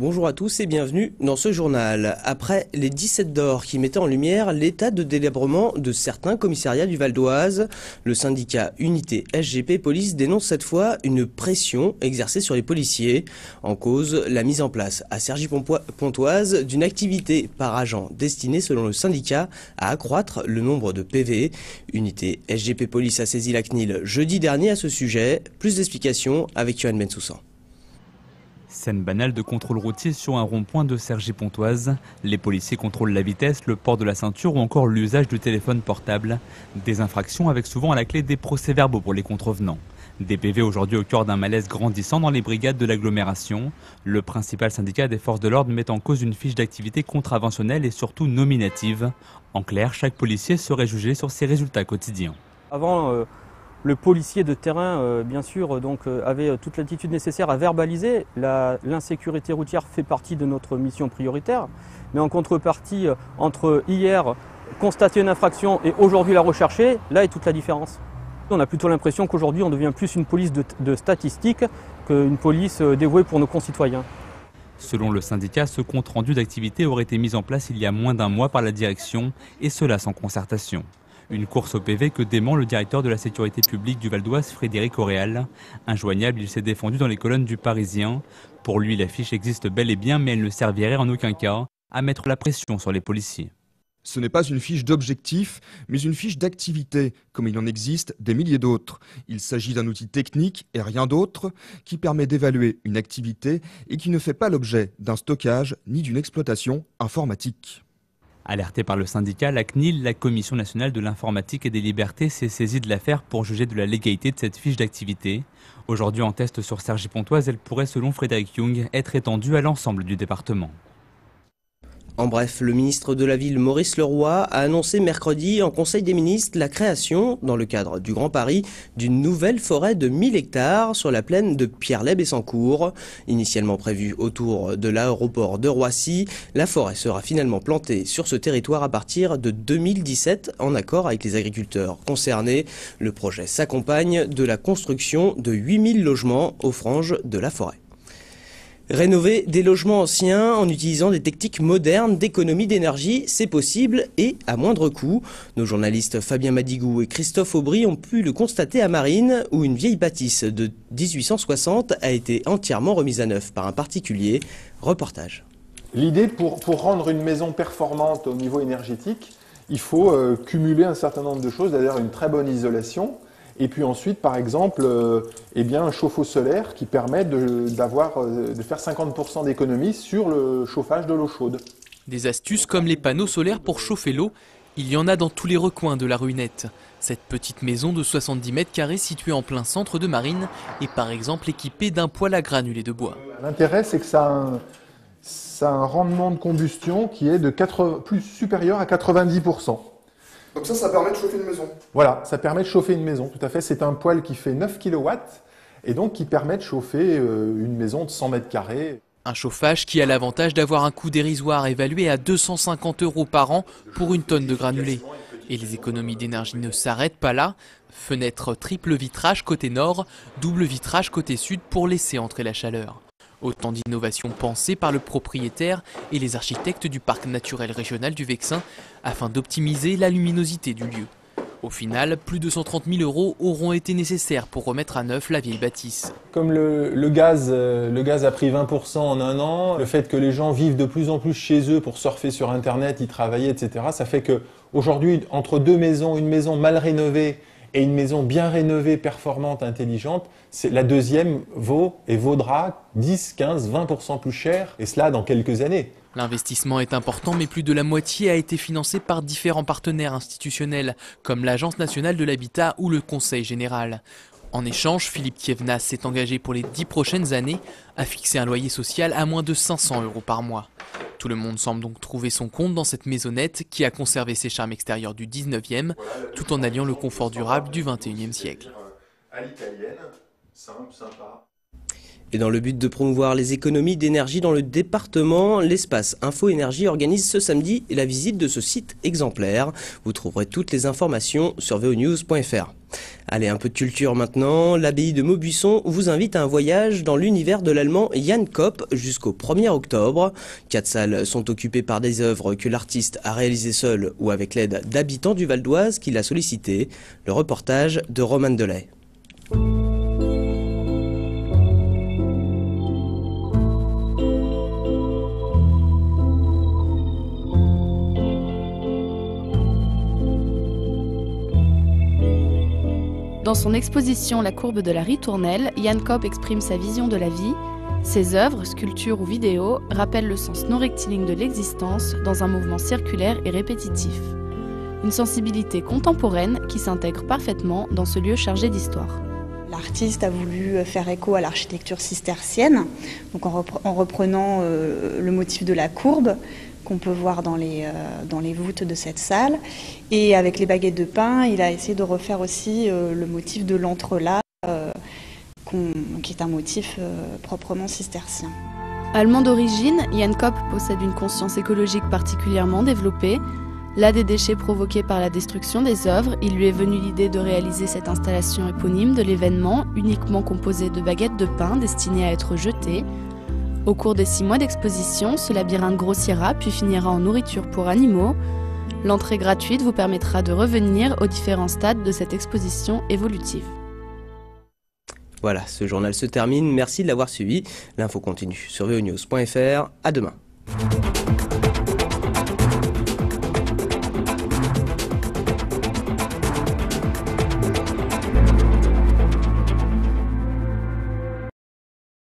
Bonjour à tous et bienvenue dans ce journal. Après les 17 d'or qui mettaient en lumière l'état de délabrement de certains commissariats du Val d'Oise, le syndicat Unité SGP Police dénonce cette fois une pression exercée sur les policiers. En cause, la mise en place à Cergy-Pontoise d'une activité par agent destinée selon le syndicat à accroître le nombre de PV. Unité SGP Police a saisi la CNIL jeudi dernier à ce sujet. Plus d'explications avec Yoann Bensoussan. Scène banale de contrôle routier sur un rond-point de Cergy-Pontoise. Les policiers contrôlent la vitesse, le port de la ceinture ou encore l'usage du téléphone portable. Des infractions avec souvent à la clé des procès-verbaux pour les contrevenants. Des PV aujourd'hui au cœur d'un malaise grandissant dans les brigades de l'agglomération. Le principal syndicat des forces de l'ordre met en cause une fiche d'activité contraventionnelle et surtout nominative. En clair, chaque policier serait jugé sur ses résultats quotidiens. Avant, le policier de terrain, bien sûr, avait toute l'attitude nécessaire à verbaliser. L'insécurité routière fait partie de notre mission prioritaire. Mais en contrepartie, entre hier, constater une infraction et aujourd'hui la rechercher, là est toute la différence. On a plutôt l'impression qu'aujourd'hui, on devient plus une police de statistiques qu'une police dévouée pour nos concitoyens. Selon le syndicat, ce compte-rendu d'activité aurait été mis en place il y a moins d'un mois par la direction, et cela sans concertation. Une course au PV que dément le directeur de la sécurité publique du Val d'Oise, Frédéric Auréal. Injoignable, il s'est défendu dans les colonnes du Parisien. Pour lui, la fiche existe bel et bien, mais elle ne servirait en aucun cas à mettre la pression sur les policiers. Ce n'est pas une fiche d'objectif, mais une fiche d'activité, comme il en existe des milliers d'autres. Il s'agit d'un outil technique et rien d'autre qui permet d'évaluer une activité et qui ne fait pas l'objet d'un stockage ni d'une exploitation informatique. Alertée par le syndicat, la CNIL, la Commission nationale de l'informatique et des libertés, s'est saisie de l'affaire pour juger de la légalité de cette fiche d'activité. Aujourd'hui en test sur Cergy-Pontoise, elle pourrait, selon Frédéric Young, être étendue à l'ensemble du département. En bref, le ministre de la Ville, Maurice Leroy, a annoncé mercredi en Conseil des ministres la création, dans le cadre du Grand Paris, d'une nouvelle forêt de 1000 hectares sur la plaine de Pierre-Leb-et-Sancourt. Initialement prévue autour de l'aéroport de Roissy, la forêt sera finalement plantée sur ce territoire à partir de 2017 en accord avec les agriculteurs concernés. Le projet s'accompagne de la construction de 8000 logements aux franges de la forêt. Rénover des logements anciens en utilisant des techniques modernes d'économie d'énergie, c'est possible et à moindre coût. Nos journalistes Fabien Madigou et Christophe Aubry ont pu le constater à Marines, où une vieille bâtisse de 1860 a été entièrement remise à neuf par un particulier. Reportage. L'idée, pour rendre une maison performante au niveau énergétique, il faut cumuler un certain nombre de choses, c'est-à-dire une très bonne isolation. Et puis ensuite, par exemple, un chauffe-eau solaire qui permet de faire 50% d'économie sur le chauffage de l'eau chaude. Des astuces comme les panneaux solaires pour chauffer l'eau, il y en a dans tous les recoins de la Ruinette. Cette petite maison de 70 mètres carrés située en plein centre de Marines est par exemple équipée d'un poêle à granulés de bois. L'intérêt, c'est que ça a un rendement de combustion qui est plus supérieur à 90%. Donc ça permet de chauffer une maison. Voilà, ça permet de chauffer une maison, tout à fait. C'est un poêle qui fait 9 kW et donc qui permet de chauffer une maison de 100 mètres carrés. Un chauffage qui a l'avantage d'avoir un coût dérisoire évalué à 250 € par an pour une tonne de granulés. Et les économies d'énergie ne s'arrêtent pas là. Fenêtre triple vitrage côté nord, double vitrage côté sud pour laisser entrer la chaleur. Autant d'innovations pensées par le propriétaire et les architectes du parc naturel régional du Vexin afin d'optimiser la luminosité du lieu. Au final, plus de 130 000 € auront été nécessaires pour remettre à neuf la vieille bâtisse. Comme le gaz a pris 20% en un an, le fait que les gens vivent de plus en plus chez eux pour surfer sur Internet, y travailler, etc., ça fait qu'aujourd'hui, entre deux maisons, une maison mal rénovée et une maison bien rénovée, performante, intelligente, la deuxième vaudra 10, 15, 20% plus cher, et cela dans quelques années. L'investissement est important, mais plus de la moitié a été financé par différents partenaires institutionnels, comme l'Agence nationale de l'habitat ou le Conseil général. En échange, Philippe Thiévenas s'est engagé pour les 10 prochaines années à fixer un loyer social à moins de 500 € par mois. Tout le monde semble donc trouver son compte dans cette maisonnette qui a conservé ses charmes extérieurs du 19e, tout en alliant le confort durable du 21e siècle. À l'italienne, simple, sympa. Et dans le but de promouvoir les économies d'énergie dans le département, l'espace Info Énergie organise ce samedi la visite de ce site exemplaire. Vous trouverez toutes les informations sur veonews.fr. Allez, un peu de culture maintenant. L'abbaye de Maubuisson vous invite à un voyage dans l'univers de l'allemand Jan Kopp jusqu'au 1er octobre. 4 salles sont occupées par des œuvres que l'artiste a réalisées seul ou avec l'aide d'habitants du Val d'Oise qui l'a sollicité. Le reportage de Roman Delay. Dans son exposition La courbe de la ritournelle, Jan Kopp exprime sa vision de la vie. Ses œuvres, sculptures ou vidéos, rappellent le sens non rectiligne de l'existence dans un mouvement circulaire et répétitif. Une sensibilité contemporaine qui s'intègre parfaitement dans ce lieu chargé d'histoire. L'artiste a voulu faire écho à l'architecture cistercienne, donc en reprenant le motif de la courbe qu'on peut voir dans les voûtes de cette salle. Et avec les baguettes de pain, il a essayé de refaire aussi le motif de l'entrelacs, qui est un motif proprement cistercien. Allemand d'origine, Jan Kopp possède une conscience écologique particulièrement développée. Là des déchets provoqués par la destruction des œuvres, il lui est venu l'idée de réaliser cette installation éponyme de l'événement, uniquement composée de baguettes de pain destinées à être jetées. Au cours des 6 mois d'exposition, ce labyrinthe grossira puis finira en nourriture pour animaux. L'entrée gratuite vous permettra de revenir aux différents stades de cette exposition évolutive. Voilà, ce journal se termine. Merci de l'avoir suivi. L'info continue sur veonews.fr. À demain.